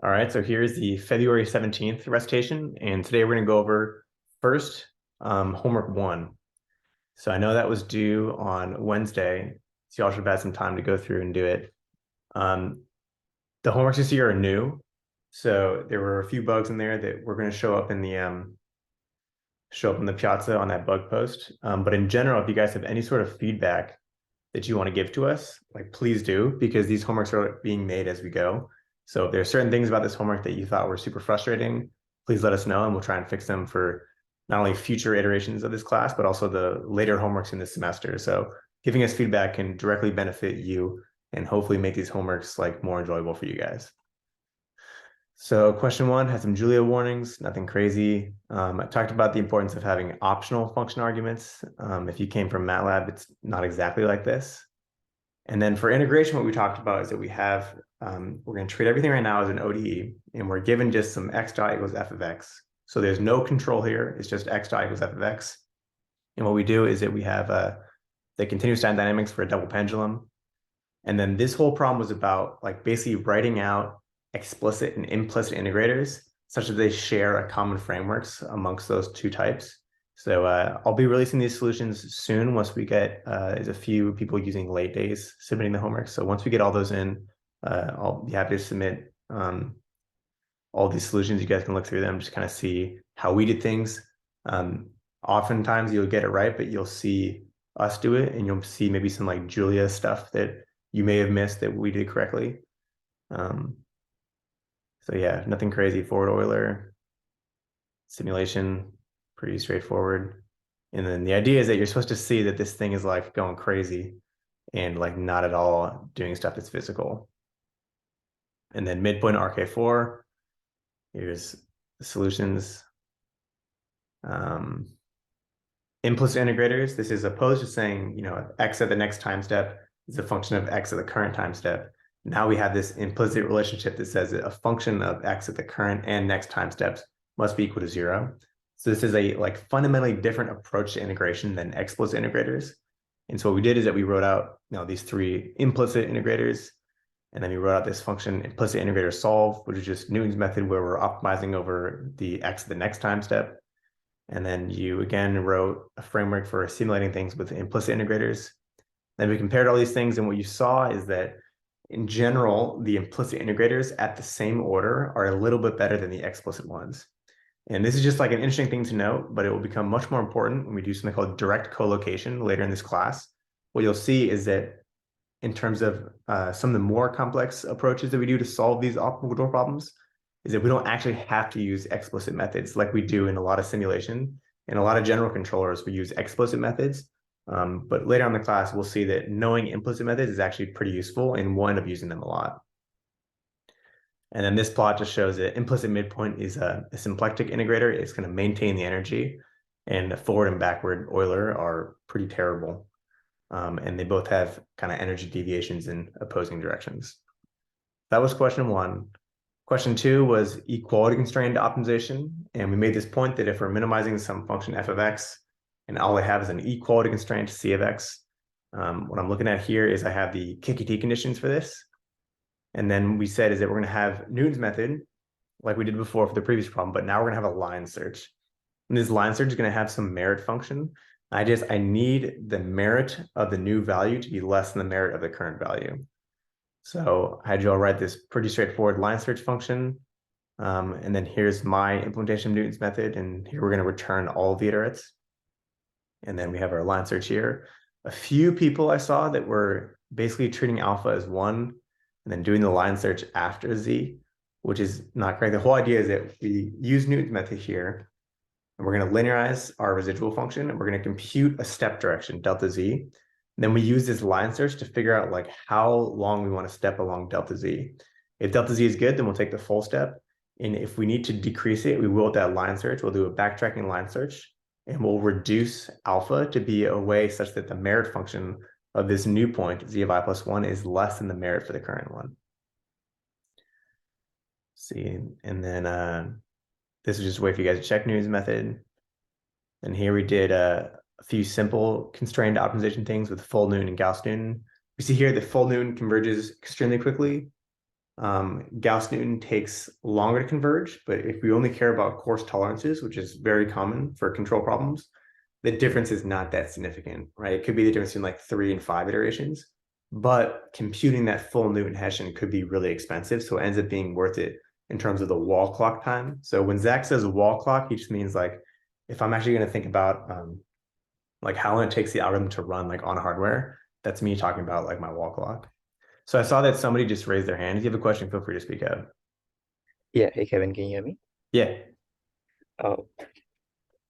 All right, so here's the February 17th recitation, and today we're going to go over first homework 1. So I know that was due on Wednesday, so y'all should have had some time to go through and do it. The homeworks this year are new, so there were a few bugs in there that we're going to show up in the piazza on that bug post. But in general, if you guys have any sort of feedback that you want to give to us, like please do, because these homeworks are being made as we go. So if there are certain things about this homework that you thought were super frustrating, please let us know and we'll try and fix them for not only future iterations of this class, but also the later homeworks in this semester. So giving us feedback can directly benefit you and hopefully make these homeworks like more enjoyable for you guys. So question 1 has some Julia warnings, nothing crazy. I talked about the importance of having optional function arguments. If you came from MATLAB, it's not exactly like this. And then for integration, what we talked about is that we have, we're going to treat everything right now as an ODE, and we're given just some x dot equals f of x. So there's no control here. It's just x dot equals f of x. And what we do is that we have the continuous time dynamics for a double pendulum. And then this whole problem was about like basically writing out explicit and implicit integrators such that they share a common frameworks amongst those two types. So I'll be releasing these solutions soon once we get, there's a few people using late days submitting the homework. So once we get all those in, I'll be happy to submit all these solutions. You guys can look through them, just kind of see how we did things. Oftentimes you'll get it right, but you'll see us do it and you'll see maybe some like Julia stuff that you may have missed that we did correctly. So yeah, nothing crazy. Forward Euler simulation, pretty straightforward. And then the idea is that you're supposed to see that this thing is like going crazy and like not at all doing stuff that's physical. And then midpoint RK4, here's the solutions. Implicit integrators, this is opposed to saying, you know, x at the next time step is a function of x at the current time step. Now we have this implicit relationship that says that a function of x at the current and next time steps must be equal to 0. So this is a like fundamentally different approach to integration than explicit integrators. And so what we did is that we wrote out, you know, these 3 implicit integrators, and then we wrote out this function implicit integrator solve, which is just Newton's method where we're optimizing over the x at the next time step. And then you again wrote a framework for simulating things with implicit integrators. Then we compared all these things, and what you saw is that in general, the implicit integrators at the same order are a little bit better than the explicit ones. And this is just like an interesting thing to note, but it will become much more important when we do something called direct collocation later in this class. What you'll see is that in terms of some of the more complex approaches that we do to solve these optimal door problems, is that we don't actually have to use explicit methods like we do in a lot of simulation. In a lot of general controllers, we use explicit methods. But later on in the class, we'll see that knowing implicit methods is actually pretty useful, and we'll end up using them a lot. And then this plot just shows that implicit midpoint is a symplectic integrator. It's going to maintain the energy, and the forward and backward Euler are pretty terrible. And they both have kind of energy deviations in opposing directions. That was question 1. Question 2 was equality constrained optimization. And we made this point that if we're minimizing some function f of x, and all I have is an equality constraint c of x, what I'm looking at here is I have the KKT conditions for this. And then we said is that we're going to have Newton's method, like we did before for the previous problem, but now we're going to have a line search. And this line search is going to have some merit function. I need the merit of the new value to be less than the merit of the current value. So I had you all write this pretty straightforward line search function. And then here's my implementation of Newton's method. And here we're going to return all the iterates. And then we have our line search here. A few people I saw that were basically treating alpha as 1 and then doing the line search after z, which is not correct. The whole idea is that we use Newton's method here, and we're going to linearize our residual function, and we're going to compute a step direction, delta z. And then we use this line search to figure out like how long we want to step along delta z. If delta z is good, then we'll take the full step. And if we need to decrease it, we will with that line search. We'll do a backtracking line search, and we'll reduce alpha to be a way such that the merit function of this new point, z of I plus 1, is less than the merit for the current one. See, and then this is just a way for you guys to check Newton's method. And here we did a few simple constrained optimization things with full Newton and Gauss Newton. We see here that full Newton converges extremely quickly. Gauss-Newton takes longer to converge, but if we only care about coarse tolerances, which is very common for control problems, the difference is not that significant, right? It could be the difference between like 3 and 5 iterations, but computing that full Newton-Hessian could be really expensive, so it ends up being worth it in terms of the wall clock time. So when Zach says wall clock, he just means like, if I'm actually going to think about like how long it takes the algorithm to run like on hardware, that's me talking about like my wall clock. So I saw that somebody just raised their hand. If you have a question, feel free to speak out. Yeah, hey Kevin, can you hear me? Yeah. Uh,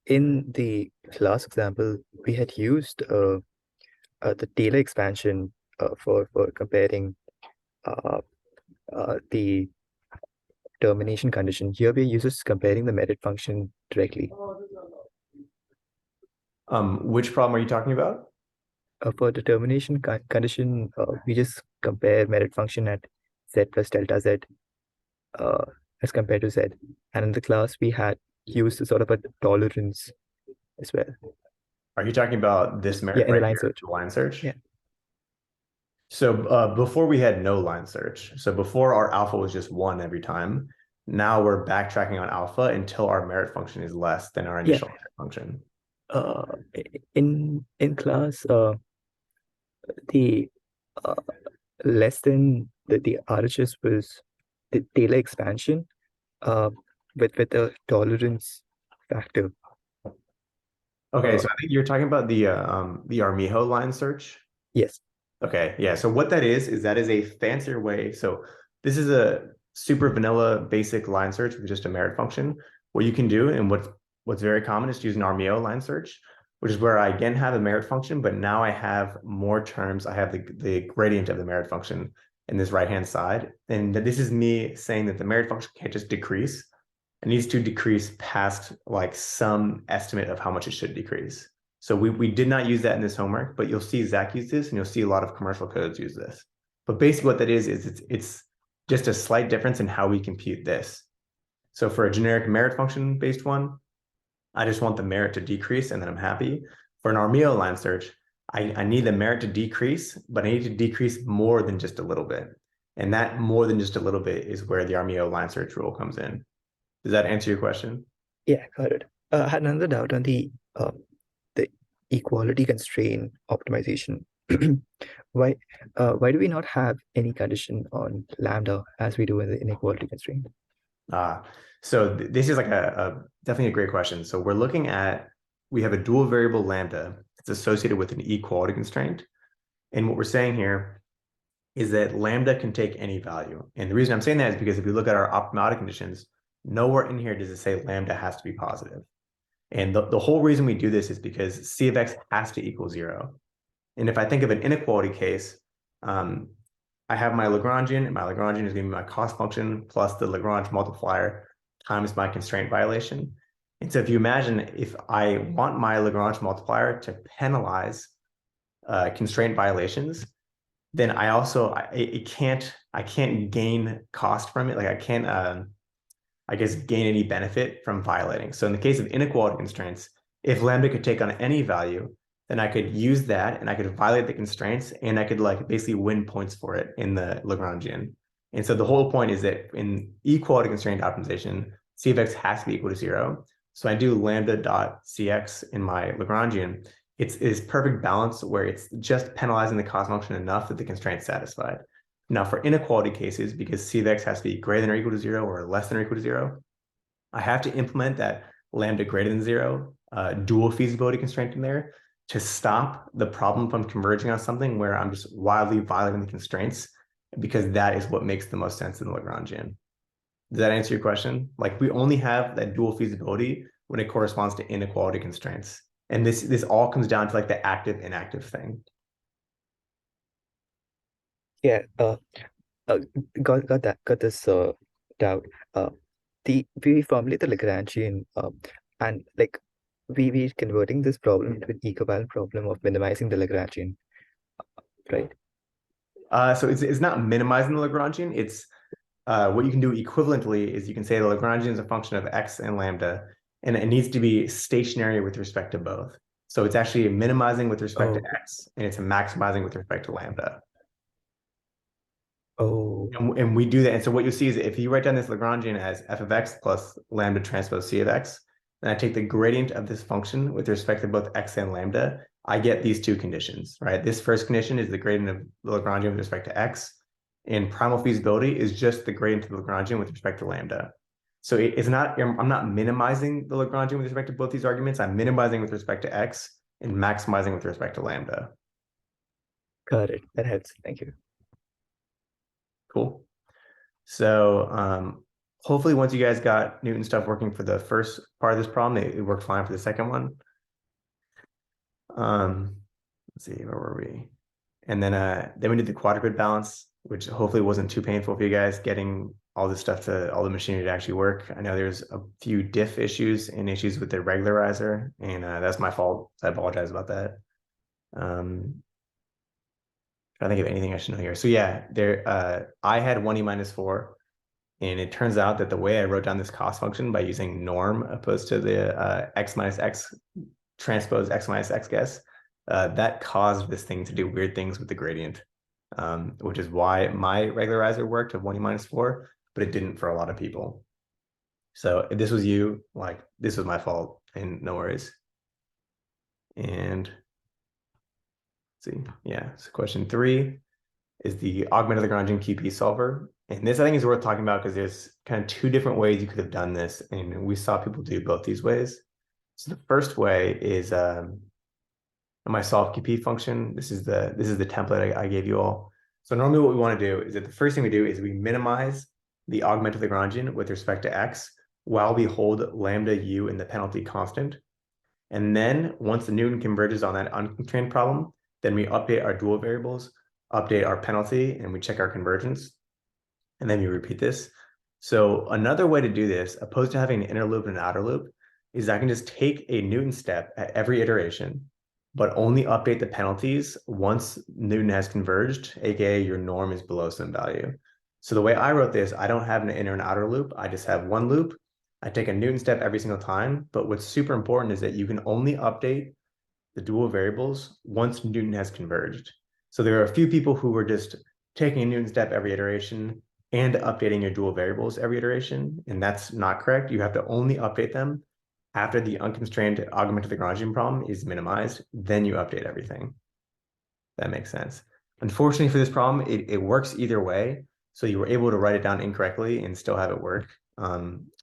in the class example, we had used the Taylor expansion for comparing uh, the termination condition. Here we are just comparing the merit function directly. Which problem are you talking about? For the termination condition, we just compare merit function at z plus delta z uh, as compared to z. And in the class, we had used a sort of a tolerance as well. Are you talking about this Yeah, merit in the right line here, search. the line search? Yeah. So before we had no line search. So before our alpha was just 1 every time. Now we're backtracking on alpha until our merit function is less than our Yeah. initial merit function. In class, the uh, less than the RHS was the Taylor expansion uh, with a tolerance factor. Okay, so I think you're talking about the Armijo line search. Yes. Okay, yeah. So what that is that is a fancier way. So this is a super vanilla basic line search with just a merit function. What you can do, and what's very common, is to use an Armijo line search, which is where I again have a merit function, but now I have more terms. I have the gradient of the merit function in this right-hand side. And this is me saying that the merit function can't just decrease. It needs to decrease past like some estimate of how much it should decrease. So we did not use that in this homework, but you'll see Zach use this, and you'll see a lot of commercial codes use this. But basically what that is it's just a slight difference in how we compute this. So for a generic merit function based one, I just want the merit to decrease and then I'm happy. For an Armijo line search, I need the merit to decrease, but I need to decrease more than just a little bit. And that more than just a little bit is where the Armijo line search rule comes in. Does that answer your question? Yeah, got it. I had another doubt on the equality constraint optimization. Why do we not have any condition on lambda as we do in the inequality constraint? So this is like a definitely a great question. So we're looking at, we have a dual variable lambda that's associated with an equality constraint. And what we're saying here is that lambda can take any value. And the reason I'm saying that is because if you look at our optimality conditions, nowhere in here does it say lambda has to be positive. And the whole reason we do this is because C of x has to equal 0. And if I think of an inequality case, I have my Lagrangian, and my Lagrangian is going to be my cost function plus the Lagrange multiplier times my constraint violation. And so if you imagine, if I want my Lagrange multiplier to penalize constraint violations, then I can't gain cost from it. Like I can't I guess gain any benefit from violating. So in the case of inequality constraints, if lambda could take on any value, then I could use that and I could violate the constraints and I could like basically win points for it in the Lagrangian. And so the whole point is that in equality constraint optimization, C of x has to be equal to 0. So I do lambda dot cx in my Lagrangian. It's perfect balance where it's just penalizing the cost function enough that the constraint's satisfied. Now for inequality cases, because C of x has to be greater than or equal to 0 or less than or equal to 0, I have to implement that lambda greater than 0 dual feasibility constraint in there to stop the problem from converging on something where I'm just wildly violating the constraints, because that is what makes the most sense in the Lagrangian. Does that answer your question? Like we only have that dual feasibility when it corresponds to inequality constraints. And this all comes down to like the active inactive thing. Yeah, uh got this doubt. Uh, we formulate the Lagrangian, and like we converting this problem into an equivalent problem of minimizing the Lagrangian, right? So it's not minimizing the Lagrangian. It's what you can do equivalently is you can say the Lagrangian is a function of x and lambda, and it needs to be stationary with respect to both. So it's actually minimizing with respect to Oh, x, and it's maximizing with respect to lambda. Oh, And we do that. And so what you'll see is if you write down this Lagrangian as f of x plus lambda transpose c of x, and I take the gradient of this function with respect to both x and lambda, I get these two conditions, right? This first condition is the gradient of the Lagrangian with respect to x, and primal feasibility is just the gradient of the Lagrangian with respect to lambda. So it's not, I'm not minimizing the Lagrangian with respect to both these arguments. I'm minimizing with respect to x and maximizing with respect to lambda. got it. That helps. Thank you. Cool. So hopefully once you guys got Newton stuff working for the first part of this problem, it worked fine for the second one. Let's see, where were we? And then we did the quadruped balance, which hopefully wasn't too painful for you guys getting all this stuff to all the machinery to actually work. I know there's a few diff issues and issues with the regularizer, and that's my fault. So I apologize about that. I think of anything I should know here. So yeah, I had 1e minus 4. And it turns out that the way I wrote down this cost function by using norm opposed to the x minus x transpose x minus x guess, that caused this thing to do weird things with the gradient, which is why my regularizer worked of 1e minus 4, but it didn't for a lot of people. So if this was you, like this was my fault, and no worries. And let's see, yeah. So question 3 is the augmented Lagrangian QP solver. And this I think is worth talking about because there's kind of two different ways you could have done this. And we saw people do both these ways. So the first way is my solve QP function. This is the template I gave you all. So normally what we want to do is that the first thing we do is we minimize the augmented Lagrangian with respect to x while we hold lambda u in the penalty constant. And then once the Newton converges on that unconstrained problem, then we update our dual variables, update our penalty, and we check our convergence. And then we repeat this. So another way to do this, opposed to having an inner loop and an outer loop, is I can just take a Newton step at every iteration, but only update the penalties once Newton has converged, aka your norm is below some value. So the way I wrote this, I don't have an inner and outer loop. I just have one loop. I take a Newton step every single time. But what's super important is that you can only update the dual variables once Newton has converged. So there are a few people who were just taking a Newton step every iteration and updating your dual variables every iteration, and that's not correct. You have to only update them after the unconstrained augmented Lagrangian problem is minimized, then you update everything. That makes sense. Unfortunately for this problem, it works either way. So you were able to write it down incorrectly and still have it work.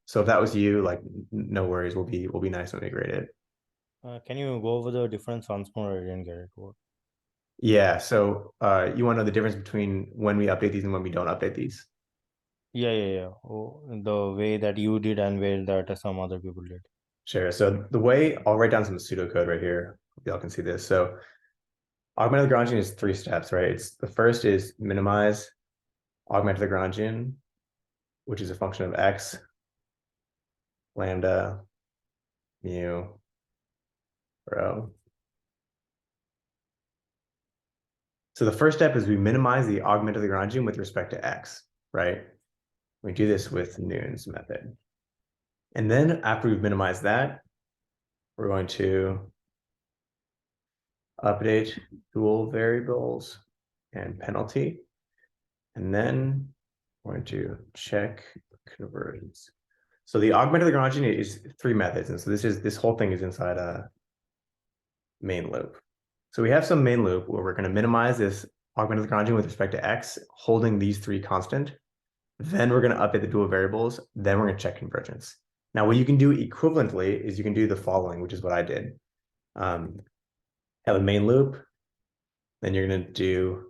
So if that was you, like no worries, we'll be nice when we grade it. Can you go over the difference once more? I didn't get it. Yeah, so you want to know the difference between when we update these and when we don't update these? Yeah. Oh, the way that you did and way that some other people did. Sure. So the way I'll write down some pseudocode right here. Y'all can see this. So augmented Lagrangian is 3 steps, right? The first is minimize augmented Lagrangian, which is a function of x, lambda, mu, rho. So the first step is we minimize the augmented Lagrangian with respect to x, right? We do this with Newton's method. And then after we've minimized that, we're going to update dual variables and penalty. And then we're going to check convergence. So the augmented Lagrangian is 3 methods. And so this whole thing is inside a main loop. So we have some main loop where we're going to minimize this augmented Lagrangian with respect to x, holding these 3 constant. Then we're going to update the dual variables. Then we're going to check convergence. Now, what you can do equivalently is you can do the following, which is what I did. Have a main loop. Then you're going to do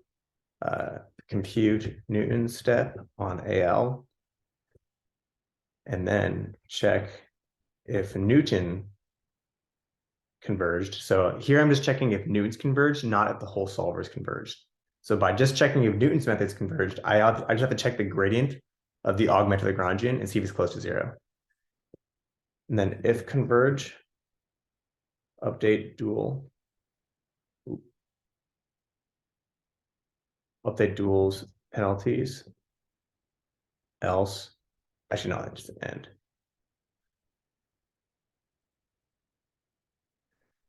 compute Newton step on AL. And then check if Newton converged. So here I'm just checking if Newton's converged, not if the whole solver is converged. So by just checking if Newton's method's converged, I just have to check the gradient of the augmented Lagrangian and see if it's close to 0. And then if converge, update dual, update duals penalties, else, actually no, just end.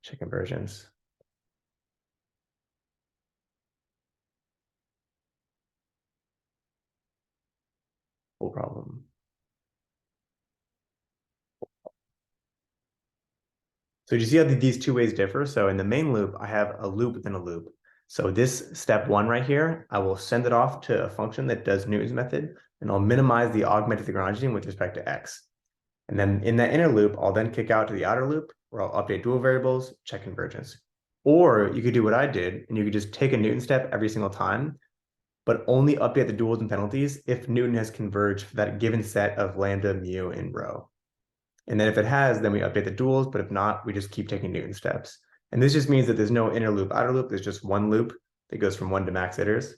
Check conversions. full problem. So you see how these two ways differ? So in the main loop, I have a loop within a loop. So this step one right here, I will send it off to a function that does Newton's method, and I'll minimize the augmented Lagrangian gene with respect to x. And then in that inner loop, I'll then kick out to the outer loop where I'll update dual variables, check convergence. Or you could do what I did, and you could just take a Newton step every single time, but only update the duals and penalties if Newton has converged for that given set of lambda, mu, and rho. And then if it has, then we update the duals, but if not, we just keep taking Newton steps. And this just means that there's no inner loop, outer loop. There's just one loop that goes from 1 to max iters.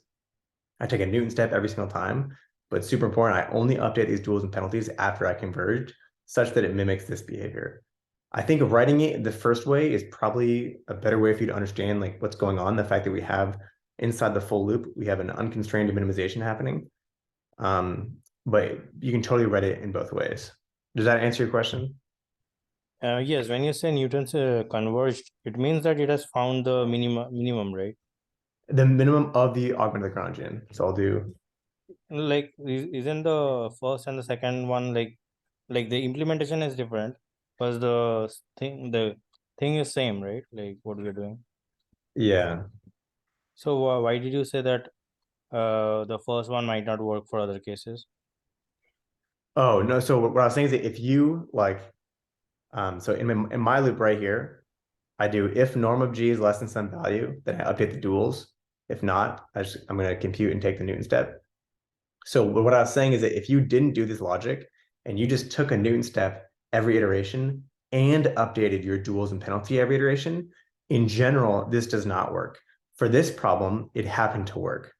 I take a Newton step every single time, but super important, I only update these duals and penalties after I converge, such that it mimics this behavior. I think writing it the first way is probably a better way for you to understand like what's going on. The fact that we have inside the full loop, we have an unconstrained minimization happening. But you can totally write it in both ways. Does that answer your question? Yes, when you say Newton's converged, it means that it has found the minimum, right? The minimum of the augmented Lagrangian. So I'll do. Like, isn't the first and the second one like the implementation is different, but the thing is same, right? Like what we're doing. Yeah. So why did you say that the first one might not work for other cases? Oh, no. So what I was saying is that if you like, so in my loop right here, I do if norm of G is less than some value, then I update the duals. If not, I'm going to compute and take the Newton step. So what I was saying is that if you didn't do this logic and you just took a Newton step every iteration and updated your duals and penalty every iteration, in general, this does not work. For this problem, it happened to work.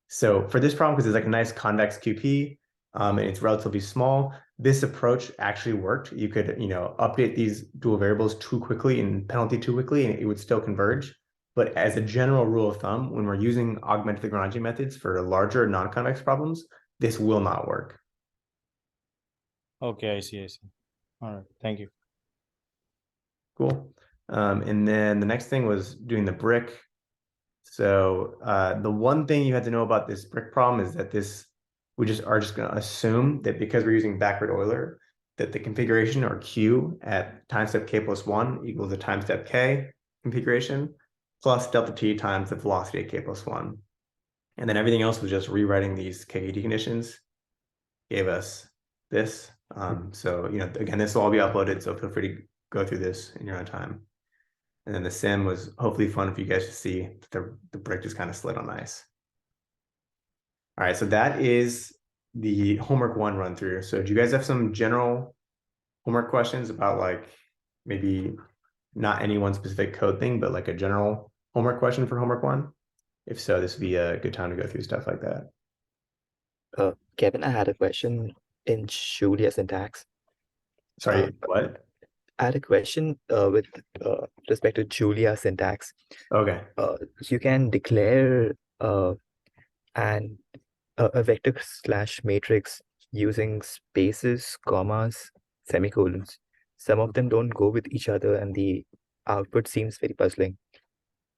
So for this problem, because it's like a nice convex QP, and it's relatively small, this approach actually worked. You could, update these dual variables too quickly and penalty too quickly, and it would still converge. But as a general rule of thumb, when we're using augmented Lagrangian methods for larger non-convex problems, this will not work. Okay, I see. All right, thank you. Cool. And then the next thing was doing the brick. So the one thing you had to know about this brick problem is that we are just going to assume that because we're using backward Euler, that the configuration or Q at time step k plus 1 equals the time step k configuration plus delta t times the velocity at k plus 1. And then everything else was just rewriting these KET conditions, gave us this. So, again, this will all be uploaded, so feel free to go through this in your own time. And then the sim was hopefully fun for you guys to see that the brick just kind of slid on ice. All right, so that is the homework 1 run through. So do you guys have some general homework questions about like maybe not any one specific code thing, but like a general homework question for homework 1? If so, this would be a good time to go through stuff like that. Kevin, I had a question in Julia syntax. Sorry, what? I had a question with respect to Julia syntax. Okay. You can declare a vector slash matrix using spaces, commas, semicolons. Some of them don't go with each other, and the output seems very puzzling.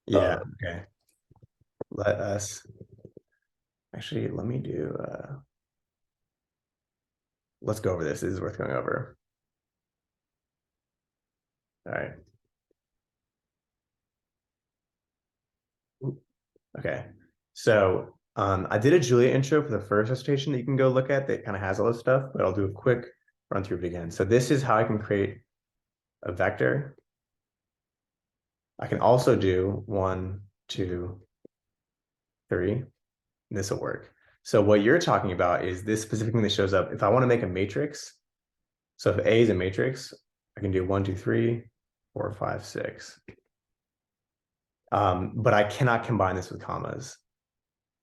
Yeah, okay. Actually, let me do, let's go over this. This is worth going over. All right. Okay. So I did a Julia intro for the first recitation that you can go look at that kind of has all this stuff, but I'll do a quick run through it again. So this is how I can create a vector. I can also do 1, 2, 3. This will work. So what you're talking about is this specific thing that shows up. If I want to make a matrix, so if A is a matrix, I can do 1, 2, 3, 4, 5, 6. But I cannot combine this with commas.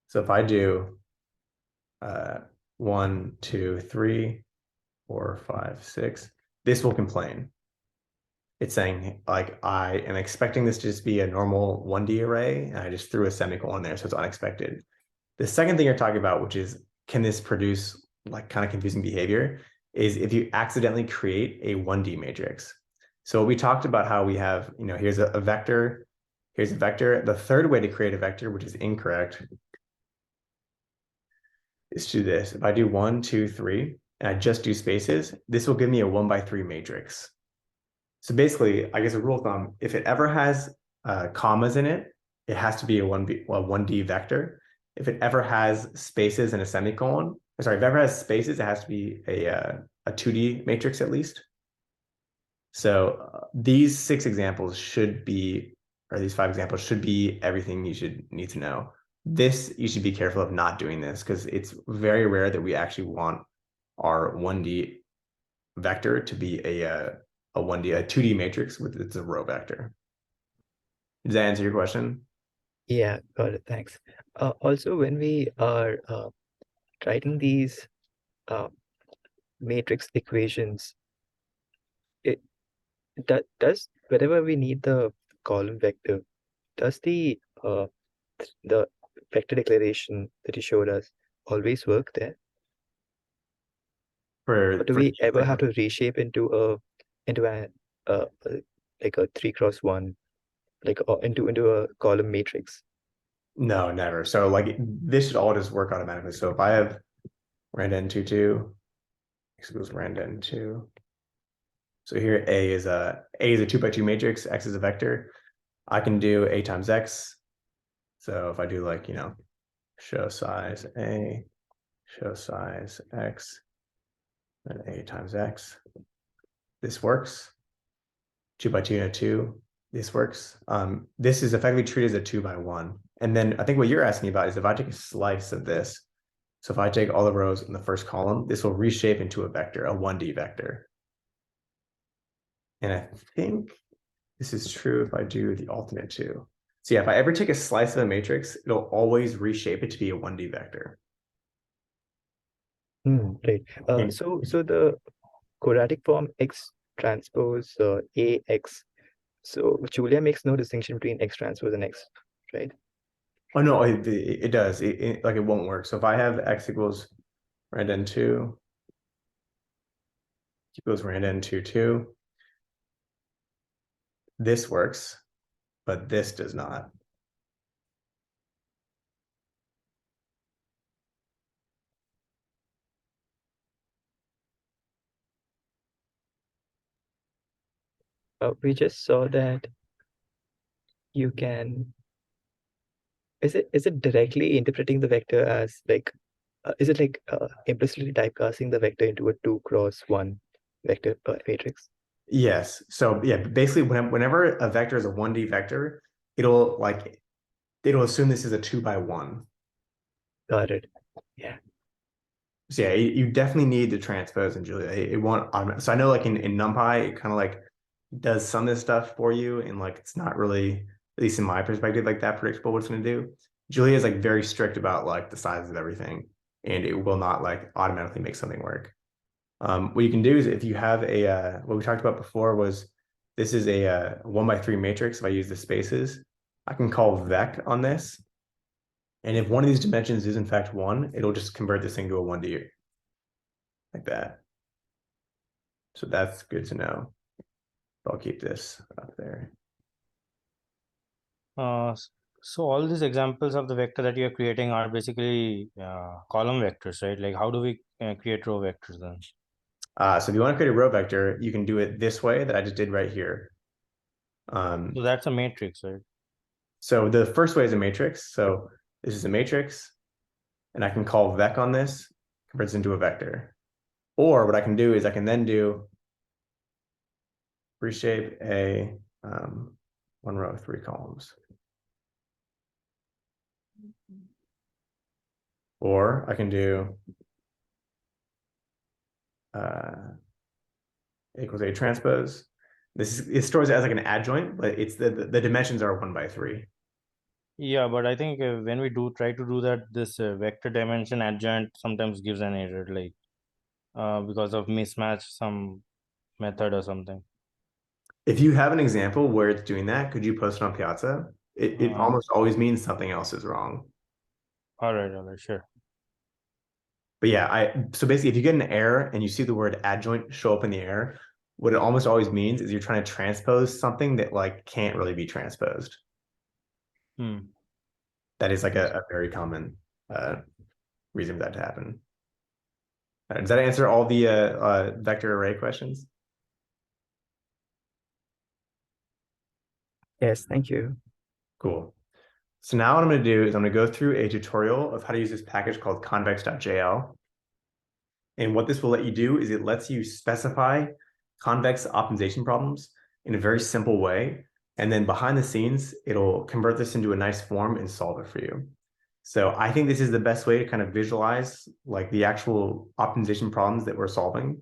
So if I do 1, 2, 3, 4, 5, 6, this will complain. It's saying like I am expecting this to just be a normal 1D array, and I just threw a semicolon there, so it's unexpected. The second thing you're talking about, which is can this produce like kind of confusing behavior, is if you accidentally create a 1D matrix. So we talked about how we have, here's a vector, here's a vector. The third way to create a vector, which is incorrect, is to this. If I do 1, 2, 3, and I just do spaces, this will give me a 1x3 matrix. So basically, I guess a rule of thumb, if it ever has commas in it, it has to be a 1D vector. If it ever has spaces and a semicolon, if it ever has spaces, it has to be a 2D matrix at least. So these 6 examples should be, or these 5 examples should be everything you should need to know. This, you should be careful of not doing this because it's very rare that we actually want our 1D vector to be a 2D matrix with it's a row vector. Does that answer your question? Yeah, got it. Thanks. Also, when we are writing these matrix equations, does whenever we need the column vector, does the vector declaration that you showed us always work there? Or do we ever have to reshape into a like a 3x1, like into a column matrix? No, never. So like this should all just work automatically. So if I have rand 2, 2, x equals rand 2. So here A is a 2x2 matrix, X is a vector. I can do A times X. So if I do like, show size A, show size X, and A times X, this works. 2x2 and a 2, this works. This is effectively treated as a 2x1. And then I think what you're asking about is if I take a slice of this, so if I take all the rows in the first column, this will reshape into a vector, a 1D vector. And I think this is true if I do the alternate too. So yeah, if I ever take a slice of a matrix, it'll always reshape it to be a 1D vector. Right. So the quadratic form X transpose AX. So Julia makes no distinction between X transpose and X, right? Oh no, it does. It won't work. So if I have X equals rand 2 equals rand 2, 2, this works, but this does not. We just saw that you can. Is it directly interpreting the vector as like? Is it like implicitly typecasting the vector into a 2x1 vector matrix? Yes. So yeah, basically whenever a vector is a 1D vector, it'll assume this is a 2x1. Got it. Yeah. So yeah, you definitely need to transpose in Julia. It won't so I know like in NumPy, it kind of like does some of this stuff for you, and like it's not really, at least in my perspective, like that predictable what it's going to do. Julia is like very strict about like the size of everything, and it will not like automatically make something work. What you can do is if you have a what we talked about before was this is a 1x3 matrix. If I use the spaces, I can call vec on this. And if one of these dimensions is in fact 1, it'll just convert this thing to a 1D like that. So that's good to know. I'll keep this up there. So all these examples of the vector that you're creating are basically column vectors, right? Like how do we create row vectors then? So if you want to create a row vector, you can do it this way that I just did right here. So that's a matrix, right? So the first way is a matrix. So this is a matrix, and I can call vec on this, converts into a vector. Or what I can do is I can then do reshape a 1 row, 3 columns. Or I can do equals A transpose. It stores it as like an adjoint, but it's the dimensions are 1x3. Yeah, but I think when we try to do that, this vector dimension adjoint sometimes gives an error, like because of mismatch some method or something. If you have an example where it's doing that, could you post it on Piazza? It almost always means something else is wrong. All right, sure. But yeah, so basically if you get an error and you see the word adjoint show up in the error, what it almost always means is you're trying to transpose something that like can't really be transposed. That is like a very common reason for that to happen. Does that answer all the vector array questions? Yes, thank you. Cool. So now what I'm going to do is I'm going to go through a tutorial of how to use this package called Convex.jl. And what this will let you do is it lets you specify convex optimization problems in a very simple way. And then behind the scenes, it'll convert this into a nice form and solve it for you. So I think this is the best way to kind of visualize like the actual optimization problems that we're solving,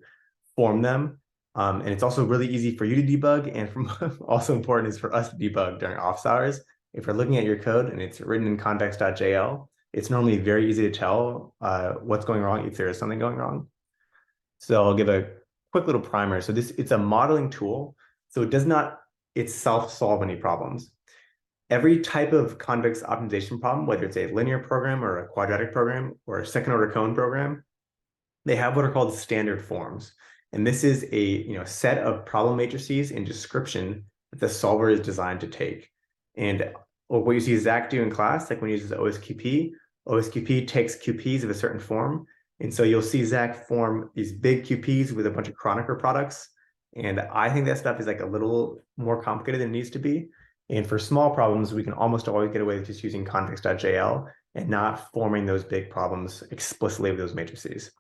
form them. And it's also really easy for you to debug, and from also important is for us to debug during office hours. If you're looking at your code and it's written in Convex.jl, it's normally very easy to tell what's going wrong if there is something going wrong. So I'll give a quick little primer. So it's a modeling tool. So it does not itself solve any problems. Every type of convex optimization problem, whether it's a linear program or a quadratic program or a second order cone program, they have what are called standard forms. And this is a set of problem matrices and description that the solver is designed to take. And what you see Zach do in class, like when he uses OSQP, OSQP takes QPs of a certain form. And so you'll see Zach form these big QPs with a bunch of Kronecker products. And I think that stuff is like a little more complicated than it needs to be. And for small problems, we can almost always get away with just using convex.jl and not forming those big problems explicitly with those matrices.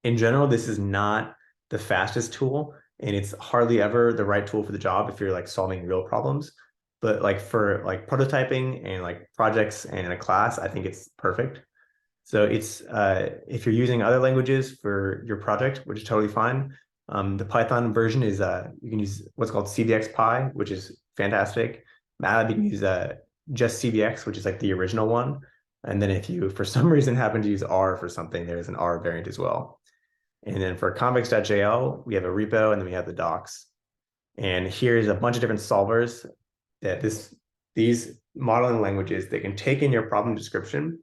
In general, this is not the fastest tool, and it's hardly ever the right tool for the job if you're like solving real problems. But like for like prototyping and like projects and in a class, I think it's perfect. So it's if you're using other languages for your project, which is totally fine. The Python version is you can use what's called CVX.py, which is fantastic. MATLAB, you can use just CVX, which is like the original one. And then if you, for some reason, happen to use R for something, there's an R variant as well. And then for convex.jl, we have a repo, and then we have the docs. And here's a bunch of different solvers that these modeling languages, they can take in your problem description,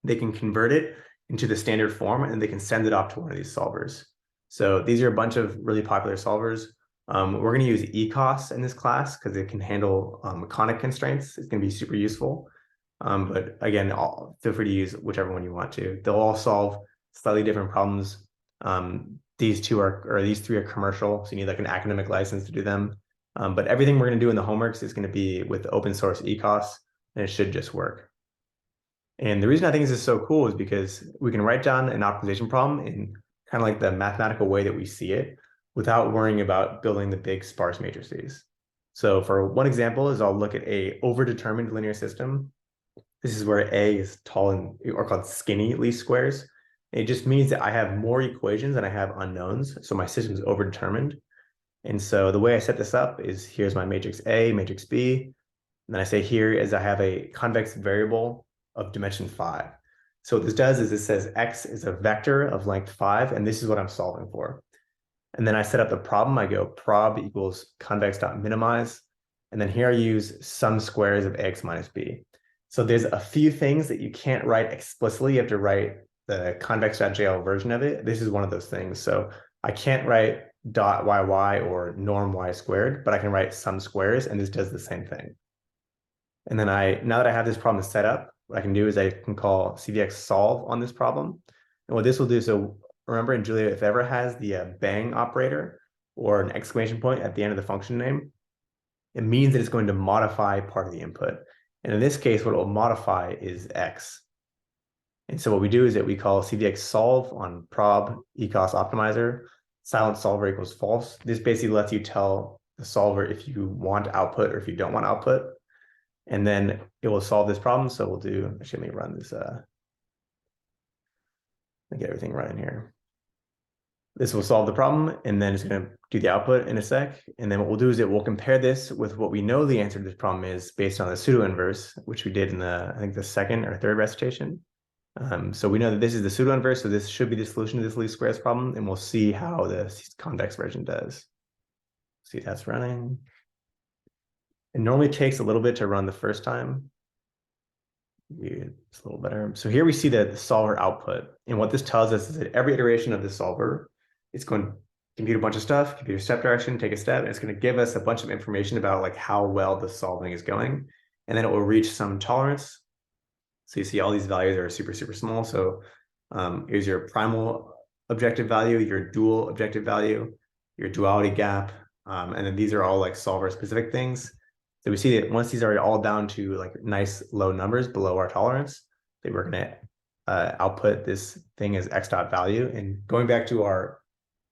they can convert it into the standard form, and they can send it off to one of these solvers. So these are a bunch of really popular solvers. We're going to use ECOS in this class because it can handle conic constraints. It's going to be super useful. But again, feel free to use whichever one you want to. They'll all solve slightly different problems. These three are commercial, so you need like an academic license to do them. But everything we're going to do in the homeworks is going to be with open source ECOS, and it should just work. And the reason I think this is so cool is because we can write down an optimization problem in kind of like the mathematical way that we see it without worrying about building the big sparse matrices. So for one example is I'll look at a overdetermined linear system. This is where A is tall and or called skinny least squares. It just means that I have more equations than I have unknowns. So my system is overdetermined. And so the way I set this up is here's my matrix A, matrix B. And then I say here is I have a convex variable of dimension 5. So what this does is it says X is a vector of length 5, and this is what I'm solving for. And then I set up the problem. I go prob equals convex.minimize. And then here I use sum squares of AX minus B. So there's a few things that you can't write explicitly. You have to write the convex.jl version of it. This is one of those things. So I can't write dot yy or norm y squared, but I can write sum squares, and this does the same thing. And then now that I have this problem set up, what I can do is I can call CVX solve on this problem. And what this will do, so remember in Julia, if it ever has the bang operator or an exclamation point at the end of the function name, it means that it's going to modify part of the input. And in this case, what it will modify is X. And so what we do is that we call CVX solve on prob ecos optimizer, silent solver equals false. This basically lets you tell the solver if you want output or if you don't want output. And then it will solve this problem. So we'll do, actually, let me run this, let me get everything running here. This will solve the problem, and then it's going to do the output in a sec. And then what we'll do is we'll compare this with what we know the answer to this problem is based on the pseudo-inverse, which we did in I think the second or third recitation. So we know that this is the pseudo-inverse, so this should be the solution to this least squares problem, and we'll see how the convex version does. See, that's running. It normally takes a little bit to run the first time. It's a little better. So here we see the solver output. And what this tells us is that every iteration of the solver, it's going to compute a bunch of stuff, compute a step direction, take a step, and it's going to give us a bunch of information about like how well the solving is going. And then it will reach some tolerance. So you see all these values are super, super small. So here's your primal objective value, your dual objective value, your duality gap. And then these are all like solver specific things. So we see that once these are all down to like nice low numbers below our tolerance, that we're going to output this thing as x dot value. And going back to our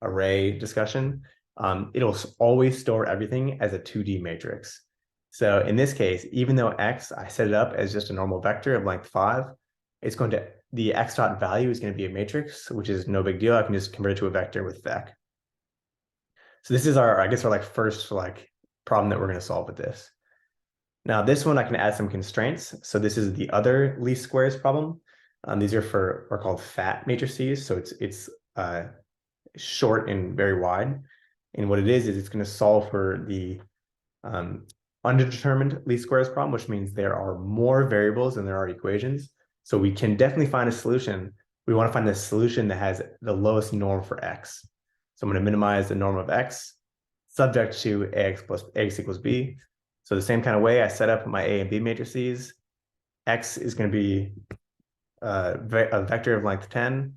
array discussion, it'll always store everything as a 2D matrix. So in this case, even though x, I set it up as just a normal vector of length 5, it's going to, the x dot value is going to be a matrix, which is no big deal. I can just convert it to a vector with vec. So this is our, I guess, our like first like problem that we're going to solve with this. Now this one I can add some constraints. So this is the other least squares problem. These are called fat matrices. So it's short and very wide. And what it is it's going to solve for the underdetermined least squares problem, which means there are more variables than there are equations. So we can definitely find a solution. We want to find the solution that has the lowest norm for x. So I'm going to minimize the norm of x subject to ax equals b. So the same kind of way I set up my A and B matrices, x is going to be a vector of length 10. I'm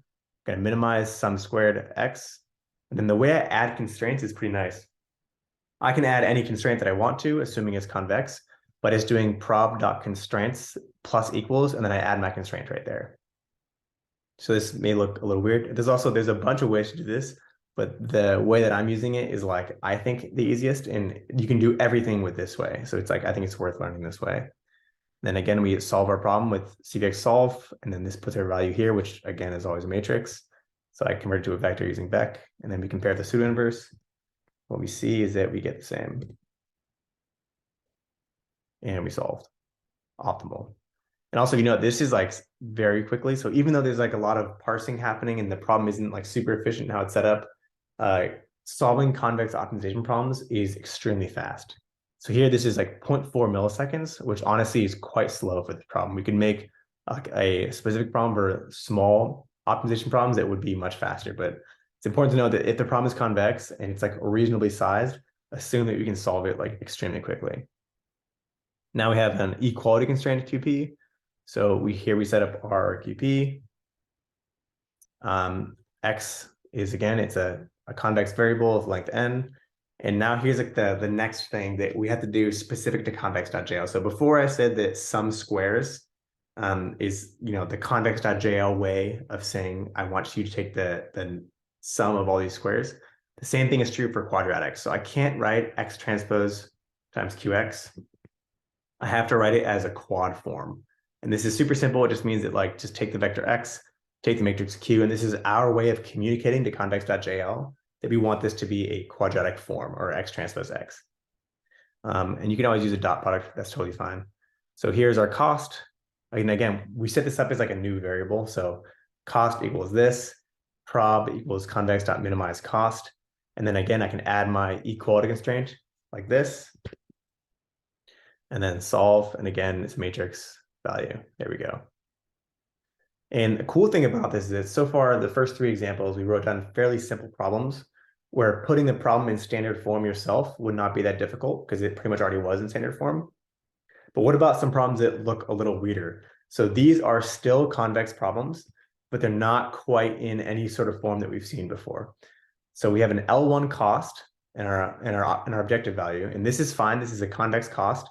going to minimize sum squared x. And then the way I add constraints is pretty nice. I can add any constraint that I want to, assuming it's convex, but it's doing prob.constraints plus equals, and then I add my constraint right there. So this may look a little weird. There's a bunch of ways to do this, but the way that I'm using it is like, I think the easiest, and you can do everything with this way. So it's like, I think it's worth learning this way. Then again, we solve our problem with cvx solve, and then this puts our value here, which again is always a matrix. So I convert it to a vector using vec, and then we compare the pseudo inverse. What we see is that we get the same. And we solved. Optimal. And also, this is like very quickly. So even though there's like a lot of parsing happening and the problem isn't like super efficient in how it's set up, solving convex optimization problems is extremely fast. So here, this is like 0.4 milliseconds, which honestly is quite slow for this problem. We can make like a specific problem for small optimization problems that would be much faster, but it's important to know that if the problem is convex and it's like reasonably sized, assume that we can solve it like extremely quickly. Now we have an equality constraint QP. So we set up our QP. X is again, it's a convex variable of length n. And now here's like the next thing that we have to do specific to convex.jl. So before I said that sum squares is the convex.jl way of saying I want you to take the sum of all these squares. The same thing is true for quadratic. So I can't write x transpose times qx. I have to write it as a quad form. And this is super simple. It just means that like just take the vector x, take the matrix q, and this is our way of communicating to convex.jl that we want this to be a quadratic form or x transpose x. And you can always use a dot product. That's totally fine. So here's our cost. And again, we set this up as like a new variable. So cost equals this, prob equals convex.minimize cost. And then again, I can add my equality constraint like this. And then solve, and again, it's matrix value. There we go. And the cool thing about this is that so far, the first 3 examples, we wrote down fairly simple problems where putting the problem in standard form yourself would not be that difficult because it pretty much already was in standard form. But what about some problems that look a little weirder? So these are still convex problems, but they're not quite in any sort of form that we've seen before. So we have an L1 cost in our objective value, and this is fine. This is a convex cost.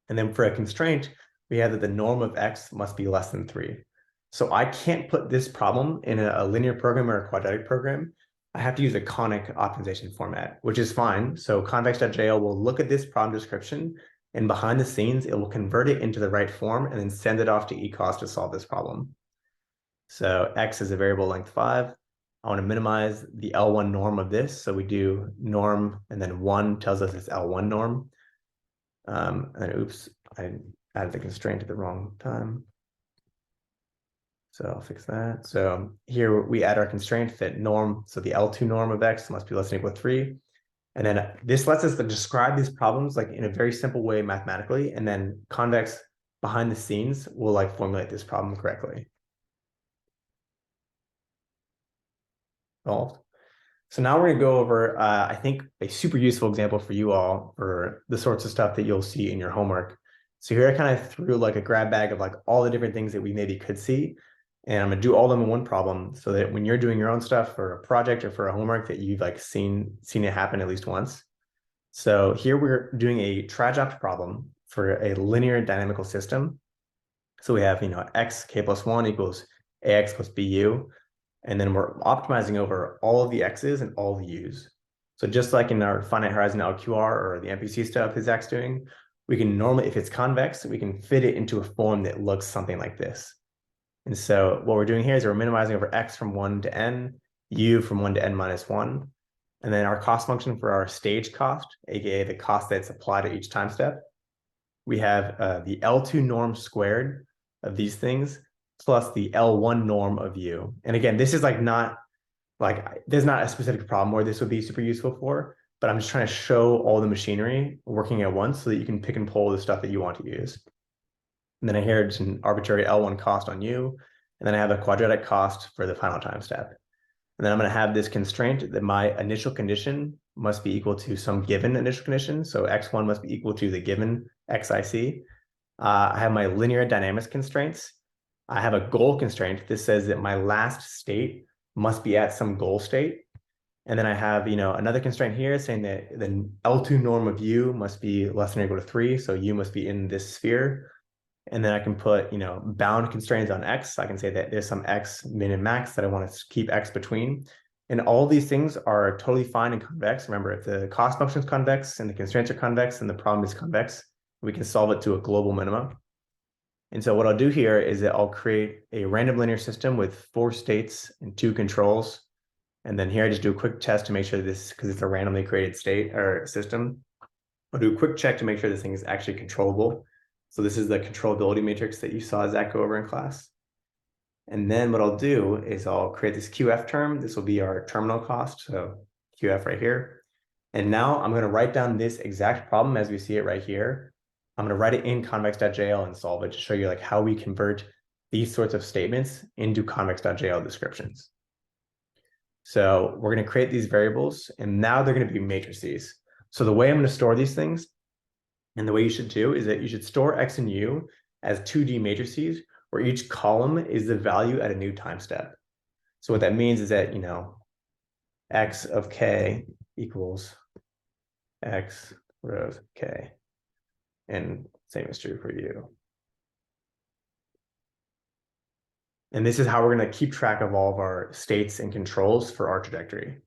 And then for a constraint, we have that the norm of x must be less than 3. So I can't put this problem in a linear program or a quadratic program. I have to use a conic optimization format, which is fine. So convex.jl will look at this problem description, and behind the scenes, it will convert it into the right form and then send it off to ecos to solve this problem. So x is a variable length 5. I want to minimize the L1 norm of this. So we do norm, and then 1 tells us it's L1 norm. And oops, I added the constraint at the wrong time. So I'll fix that. So here we add our constraint that norm. So the L2 norm of x must be less than or equal to 3. And then this lets us describe these problems like in a very simple way mathematically. And then convex behind the scenes will like formulate this problem correctly. Solved. So now we're going to go over, I think, a super useful example for you all for the sorts of stuff that you'll see in your homework. So here I kind of threw like a grab bag of like all the different things that we maybe could see. And I'm gonna do all of them in one problem so that when you're doing your own stuff for a project or for a homework that you've like seen it happen at least once. So here we're doing a traject problem for a linear dynamical system. So we have, x k plus 1 equals ax plus bu. And then we're optimizing over all of the x's and all the u's. So just like in our finite horizon LQR or the MPC stuff that Zach's doing, we can normally, if it's convex, we can fit it into a form that looks something like this. And so what we're doing here is we're minimizing over x from 1 to n, u from 1 to n minus 1. And then our cost function for our stage cost, aka the cost that's applied at each time step, we have the L2 norm squared of these things plus the L1 norm of u. And again, this is there's not a specific problem where this would be super useful for, but I'm just trying to show all the machinery working at once so that you can pick and pull the stuff that you want to use. And then I here it's an arbitrary L1 cost on u, and then I have a quadratic cost for the final time step. And then I'm going to have this constraint that my initial condition must be equal to some given initial condition. So x1 must be equal to the given xic. I have my linear dynamics constraints. I have a goal constraint. This says that my last state must be at some goal state. And then I have, another constraint here saying that the L2 norm of u must be less than or equal to 3. So u must be in this sphere. And then I can put, bound constraints on x. I can say that there's some x min and max that I want to keep x between. And all these things are totally fine in convex. Remember, if the cost function is convex and the constraints are convex and the problem is convex, we can solve it to a global minimum. And so what I'll do here is that I'll create a random linear system with 4 states and 2 controls. And then here I just do a quick test to make sure this, because it's a randomly created state or system, I'll do a quick check to make sure this thing is actually controllable. So this is the controllability matrix that you saw Zach go over in class. And then what I'll do is I'll create this QF term. This will be our terminal cost. So QF right here. And now I'm going to write down this exact problem as we see it right here. I'm going to write it in Convex.jl and solve it to show you like how we convert these sorts of statements into Convex.jl descriptions. So we're going to create these variables, and now they're going to be matrices. So the way I'm going to store these things, and the way you should do, is that you should store x and u as 2D matrices, where each column is the value at a new time step. So what that means is that, x of k equals x rows of k. And same is true for u. And this is how we're going to keep track of all of our states and controls for our trajectory.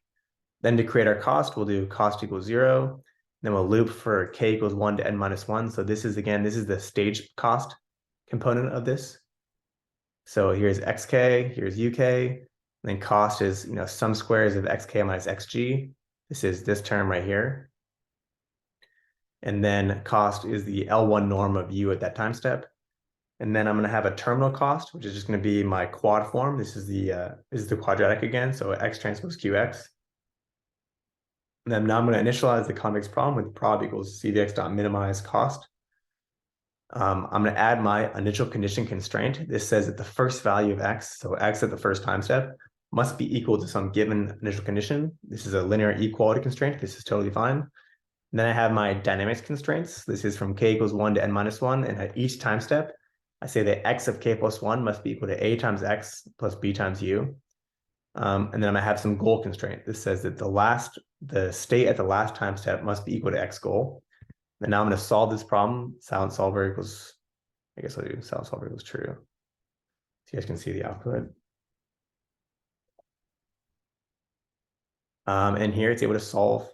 Then to create our cost, we'll do cost equals 0. Then we'll loop for k equals 1 to n minus 1. So this is, again, this is the stage cost component of this. So here's xk, here's uk, and then cost is, sum squares of xk minus xg. This is this term right here. And then cost is the L1 norm of u at that time step. And then I'm going to have a terminal cost, which is just going to be my quad form. This is the quadratic again, so x transpose qx. And then now I'm going to initialize the convex problem with prob equals cvx dot minimize cost. I'm going to add my initial condition constraint. This says that the first value of x, so x at the first time step, must be equal to some given initial condition. This is a linear equality constraint. This is totally fine. And then I have my dynamics constraints. This is from k equals 1 to n minus 1. And at each time step, I say that x of k plus 1 must be equal to a times x plus b times u. And then I'm going to have some goal constraint. This says that the state at the last time step must be equal to x goal. And now I'm going to solve this problem. Silent solver equals, I guess I'll do silent solver equals true. So you guys can see the output. And here it's able to solve.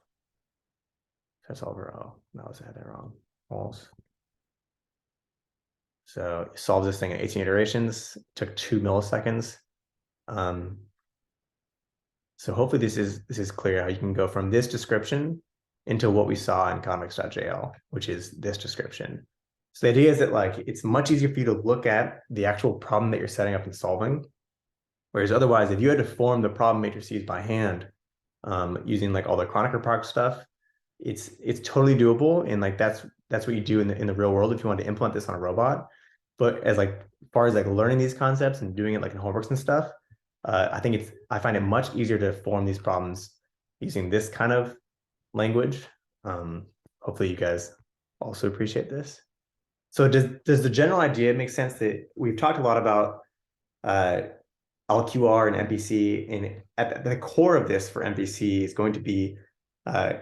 Solver, oh, no, I had that wrong. False. So it solves this thing in 18 iterations. It took 2 milliseconds. So hopefully this is clear how you can go from this description into what we saw in Convex.jl, which is this description. So the idea is that like it's much easier for you to look at the actual problem that you're setting up and solving. Whereas otherwise, if you had to form the problem matrices by hand using like all the Kronecker Park stuff, it's totally doable, and like that's what you do in the real world if you want to implement this on a robot. But as far as like learning these concepts and doing it like in homeworks and stuff, I find it much easier to form these problems using this kind of language. Hopefully you guys also appreciate this. So does the general idea make sense that we've talked a lot about LQR and MPC, and at the core of this for MPC is going to be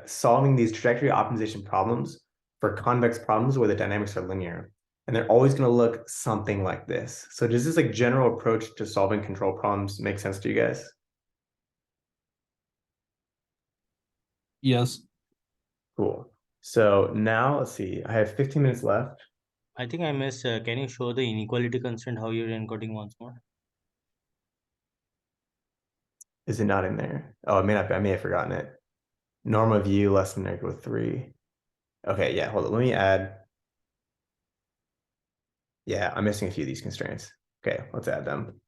solving these trajectory optimization problems for convex problems where the dynamics are linear. And they're always going to look something like this. So does this like general approach to solving control problems make sense to you guys? Yes. Cool. So now let's see, I have 15 minutes left. I think I missed. Can you show the inequality constraint how you're encoding once more? Is it not in there? Oh, I may have forgotten it. Norm of u less than or equal to 3. Okay, yeah, hold on. Let me add. Yeah, I'm missing a few of these constraints. Okay, let's add them.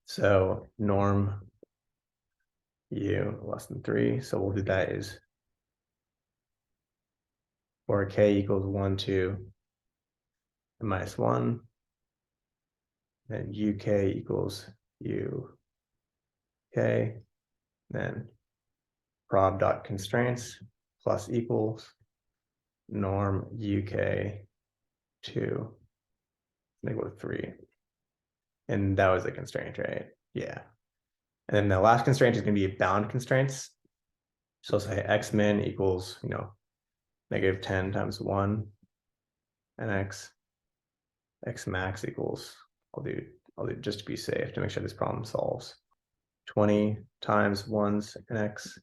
So norm u less than 3. So we'll do that is for k equals 1, 2, and minus 1. Then uk equals u k. Then prob dot constraints plus equals norm uk 2 equal to 3. And that was a constraint, right? Yeah. And then the last constraint is going to be bound constraints. So let's say x min equals, negative 10 times 1, and x max equals, I'll do just to be safe to make sure this problem solves, 20 times 1's and x.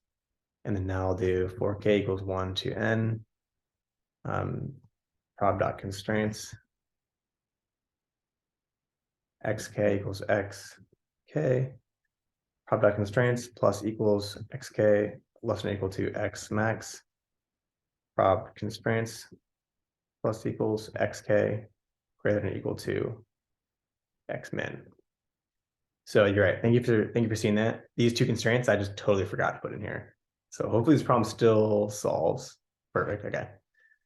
And then now I'll do for k equals 1 to n, prob dot constraints, xk equals xk, prob dot constraints plus equals xk less than or equal to x max, prob constraints plus equals xk greater than or equal to x min. So you're right. Thank you for seeing that. These two constraints I just totally forgot to put in here. So hopefully this problem still solves. Perfect. Okay.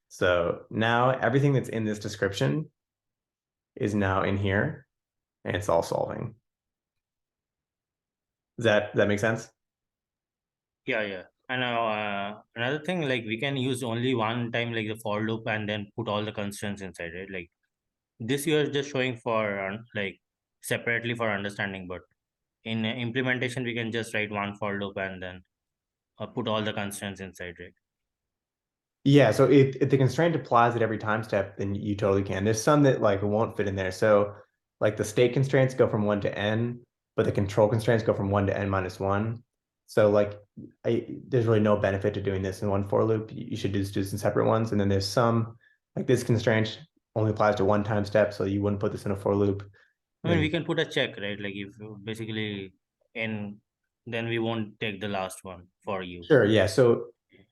So now everything that's in this description is now in here, and it's all solving. Does that make sense? Yeah. And another thing, like we can use only one time like the for loop and then put all the constraints inside it. Like this you are just showing for like separately for understanding, but in implementation we can just write one for loop and then put all the constraints inside it. Yeah, so if the constraint applies at every time step, then you totally can. There's some that like won't fit in there. So like the state constraints go from 1 to n, but the control constraints go from 1 to n minus 1. So like there's really no benefit to doing this in one for loop. You should just do this in separate ones. And then there's some, like this constraint only applies to one time step, so you wouldn't put this in a for loop. I mean, we can put a check, right? Like if basically n, then we won't take the last one for you. Sure, yeah. So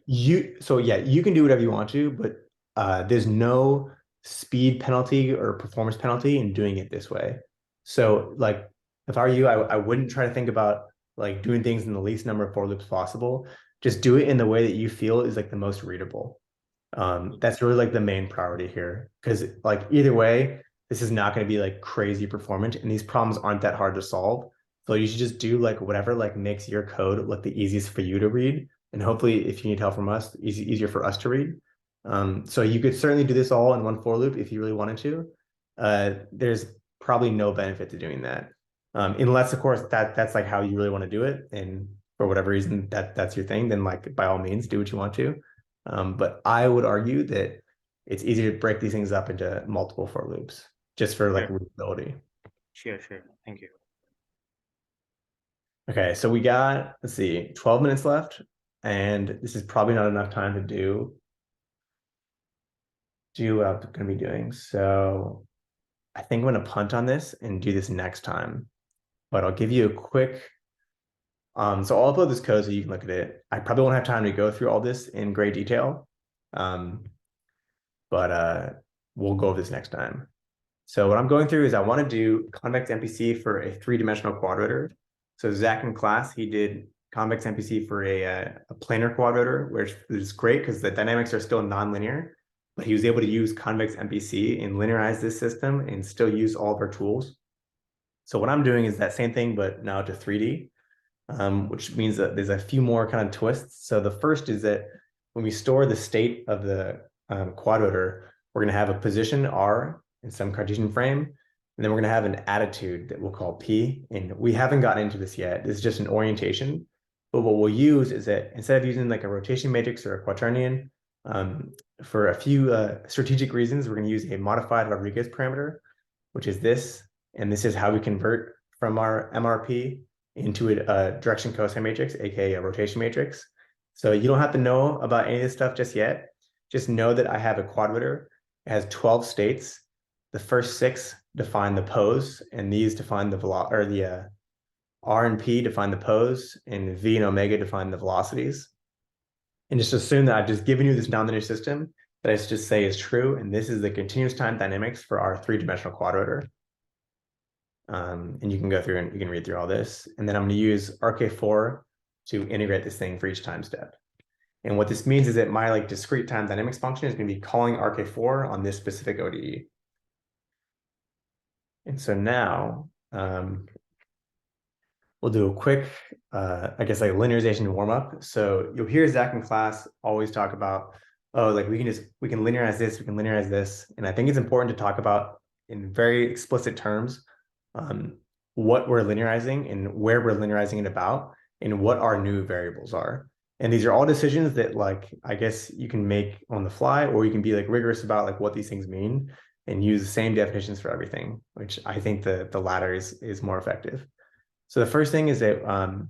yeah, you can do whatever you want to, but there's no speed penalty or performance penalty in doing it this way. So like if I were you, I wouldn't try to think about like doing things in the least number of for loops possible. Just do it in the way that you feel is like the most readable. That's really like the main priority here, because like either way, this is not going to be like crazy performant, and these problems aren't that hard to solve. So you should just do like whatever like makes your code look the easiest for you to read, and hopefully, if you need help from us, easier for us to read. So you could certainly do this all in one for loop if you really wanted to. There's probably no benefit to doing that, unless of course that's like how you really want to do it, and for whatever reason that's your thing. Then like by all means do what you want to. But I would argue that it's easier to break these things up into multiple for loops just for like readability. Sure. Thank you. Okay, so we got, let's see, 12 minutes left, and this is probably not enough time to do what I'm going to be doing. So I think I'm going to punt on this and do this next time. But I'll give you a quick. So I'll upload this code so you can look at it. I probably won't have time to go through all this in great detail. But we'll go over this next time. So what I'm going through is I want to do convex MPC for a 3-dimensional quadrotor. So Zach in class, he did convex MPC for a planar quadrotor, which is great because the dynamics are still nonlinear, but he was able to use convex MPC and linearize this system and still use all of our tools. So what I'm doing is that same thing, but now to 3D, which means that there's a few more kind of twists. So the first is that when we store the state of the quadrotor, We're going to have a position R in some Cartesian frame, and then we're going to have an attitude that we'll call P. And we haven't gotten into this yet. This is just an orientation. But what we'll use is that instead of using like a rotation matrix or a quaternion, for a few strategic reasons, we're going to use a modified Rodriguez parameter, which is this. And this is how we convert from our MRP into a direction cosine matrix, aka a rotation matrix. So you don't have to know about any of this stuff just yet. Just know that I have a quadrotor. It has 12 states. The first 6 define the pose, and these define the R and P define the pose, and V and omega define the velocities. And just assume that I've just given you this nonlinear system that I just say is true, and this is the continuous time dynamics for our 3-dimensional quadrotor. And you can go through and you can read through all this. And then I'm going to use RK4 to integrate this thing for each time step. And what this means is that my like discrete time dynamics function is going to be calling RK4 on this specific ODE. And so now we'll do a quick, I guess, like linearization warm up. So you'll hear Zach in class always talk about, oh, like we can linearize this, we can linearize this. And I think it's important to talk about in very explicit terms what we're linearizing and where we're linearizing it about and what our new variables are. And these are all decisions that like, I guess you can make on the fly, or you can be like rigorous about like what these things mean and use the same definitions for everything, which I think the latter is more effective. So the first thing is that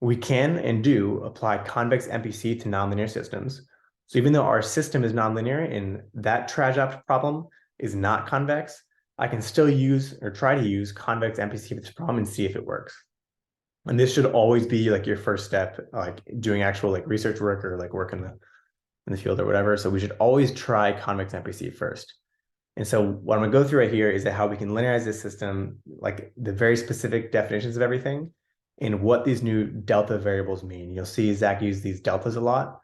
we can and do apply convex MPC to nonlinear systems. So even though our system is nonlinear and that traject problem is not convex, I can still use or try to use convex MPC for this problem and see if it works. And this should always be like your first step, like doing actual like research work or like work in the field or whatever. So we should always try convex MPC first. And so what I'm going to go through right here is that how we can linearize this system, like the very specific definitions of everything and what these new delta variables mean. You'll see Zach use these deltas a lot,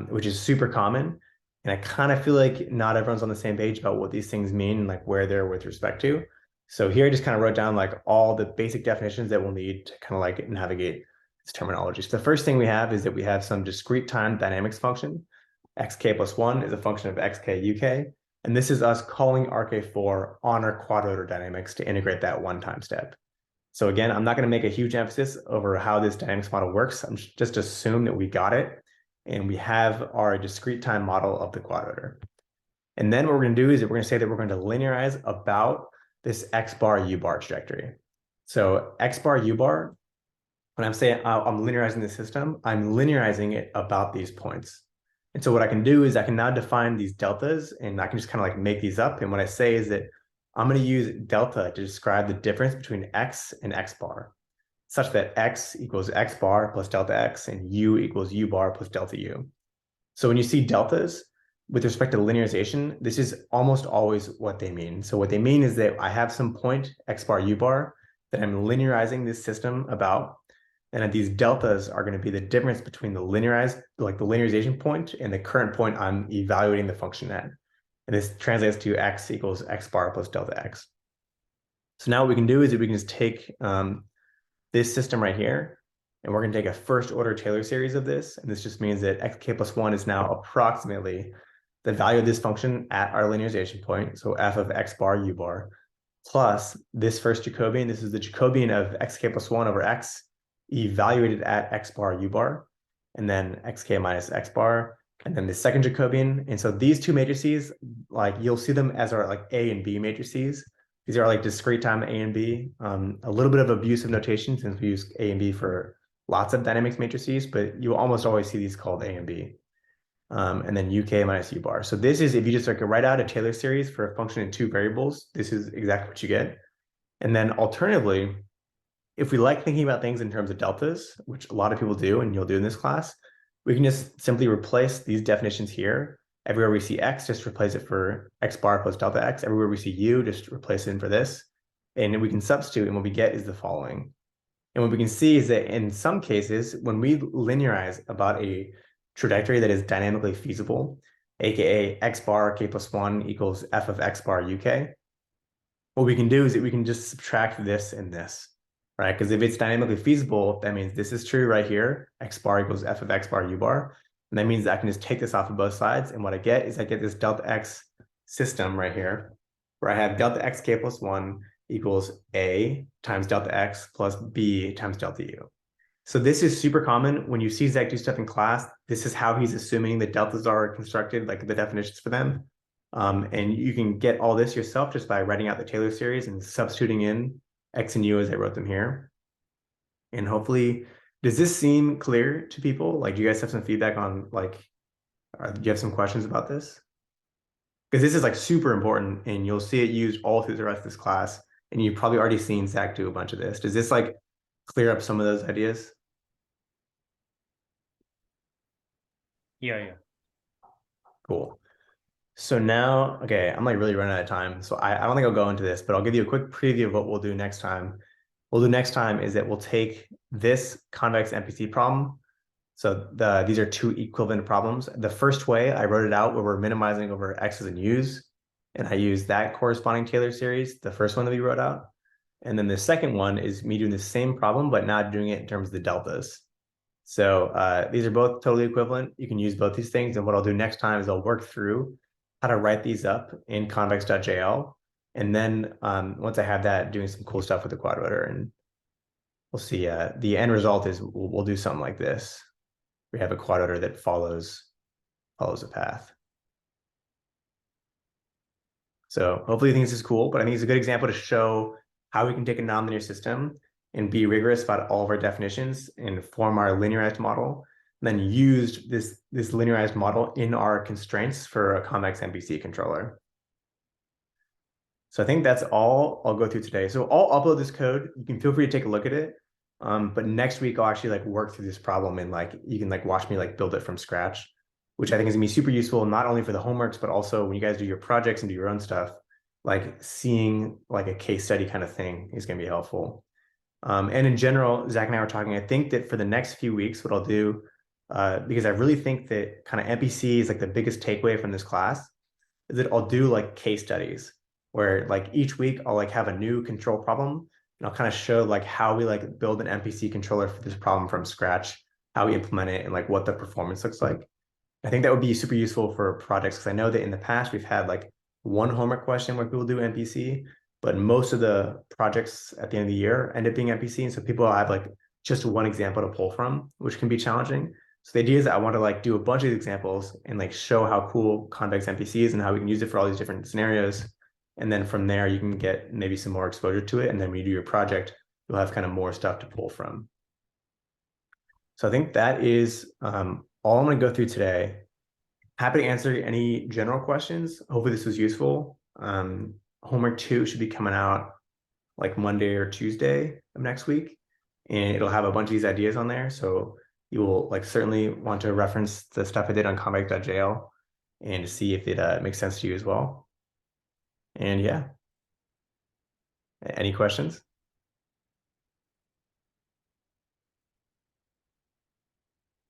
which is super common. And I kind of feel like not everyone's on the same page about what these things mean and like where they're with respect to. So here I just kind of wrote down like all the basic definitions that we'll need to kind of like navigate this terminology. So the first thing we have is that we have some discrete time dynamics function. Xk plus 1 is a function of xk uk. And this is us calling RK4 on our quadrotor dynamics to integrate that one time step. So again, I'm not going to make a huge emphasis over how this dynamics model works. I'm just assume that we got it and we have our discrete time model of the quadrotor. And then what we're going to do is that we're going to say that we're going to linearize about this x bar u bar trajectory. So x bar u bar, when I'm saying I'm linearizing the system, I'm linearizing it about these points. And so what I can do is I can now define these deltas and I can just kind of like make these up. And what I say is that I'm going to use delta to describe the difference between x and x bar, such that x equals x bar plus delta x and u equals u bar plus delta u. So when you see deltas with respect to linearization, this is almost always what they mean. So what they mean is that I have some point x bar u bar that I'm linearizing this system about. And these deltas are going to be the difference between the linearization point and the current point I'm evaluating the function at. And this translates to x equals x bar plus delta x. So now what we can do is that we can just take this system right here, and we're going to take a first order Taylor series of this. And this just means that xk plus 1 is now approximately the value of this function at our linearization point. So f of x bar u bar plus this first Jacobian. This is the Jacobian of xk plus 1 over x evaluated at x bar u bar, and then xk minus x bar, and then the second Jacobian. And so these two matrices, like you'll see them as our like A and B matrices. These are like discrete time A and B. A little bit of abusive notation since we use A and B for lots of dynamics matrices, but you almost always see these called A and B. And then UK minus U bar. So this is, if you just like write out a Taylor series for a function in two variables, this is exactly what you get. And then alternatively, if we like thinking about things in terms of deltas, which a lot of people do, and you'll do in this class, we can just simply replace these definitions here. Everywhere we see x, just replace it for x bar plus delta x. Everywhere we see u, just replace it in for this. And we can substitute, and what we get is the following. And what we can see is that in some cases, when we linearize about a trajectory that is dynamically feasible, aka x bar k plus 1 equals f of x bar uk, what we can do is that we can just subtract this and this. Right? Because if it's dynamically feasible, that means this is true right here, x bar equals f of x bar u bar. And that means I can just take this off of both sides. And what I get is I get this delta x system right here, where I have delta x k plus 1 equals a times delta x plus b times delta u. So this is super common when you see Zach do stuff in class. This is how he's assuming the deltas are constructed, like the definitions for them. And you can get all this yourself just by writing out the Taylor series and substituting in x and u as I wrote them here. And hopefully, does this seem clear to people? Like, do you guys have some feedback on, like, do you have some questions about this? Because this is like super important and you'll see it used all through the rest of this class. And you've probably already seen Zach do a bunch of this. Does this like clear up some of those ideas? Yeah. Cool. So now, okay, I'm like really running out of time. So I don't think I'll go into this, but I'll give you a quick preview of what we'll do next time. We'll do next time is that we'll take this convex MPC problem. So these are two equivalent problems. The first way I wrote it out where we're minimizing over x's and u's, and I used that corresponding Taylor series, the first one that we wrote out. And then the second one is me doing the same problem, but not doing it in terms of the deltas. So these are both totally equivalent. You can use both these things. And what I'll do next time is I'll work through how to write these up in Convex.jl. And then once I have that, doing some cool stuff with the quadrotor. And we'll see. The end result is we'll do something like this. We have a quadrotor that follows a path. So hopefully you think this is cool, but I think it's a good example to show how we can take a nonlinear system and be rigorous about all of our definitions and form our linearized model, and then use this linearized model in our constraints for a convex MPC controller. So I think that's all I'll go through today. So I'll upload this code. You can feel free to take a look at it. But next week I'll actually like work through this problem and like you can like watch me like build it from scratch, which I think is gonna be super useful, not only for the homeworks, but also when you guys do your projects and do your own stuff, like seeing like a case study kind of thing is gonna be helpful. And in general, Zach and I were talking, I think that for the next few weeks, what I'll do, because I really think that kind of MPC is like the biggest takeaway from this class, is that I'll do like case studies where like each week I'll like have a new control problem and I'll kind of show like how we like build an MPC controller for this problem from scratch, how we implement it and like what the performance looks like. I think that would be super useful for projects because I know that in the past we've had like one homework question where people do MPC, but most of the projects at the end of the year end up being MPC. And so people have like just one example to pull from, which can be challenging. So the idea is that I want to like do a bunch of examples and like show how cool convex MPC is and how we can use it for all these different scenarios. And then from there, you can get maybe some more exposure to it. And then when you do your project, you'll have kind of more stuff to pull from. So I think that is all I'm going to go through today. Happy to answer any general questions. Hopefully this was useful. Homework 2 should be coming out like Monday or Tuesday of next week. And it'll have a bunch of these ideas on there. So you will like certainly want to reference the stuff I did on Convex.jl and see if it makes sense to you as well. And yeah, any questions?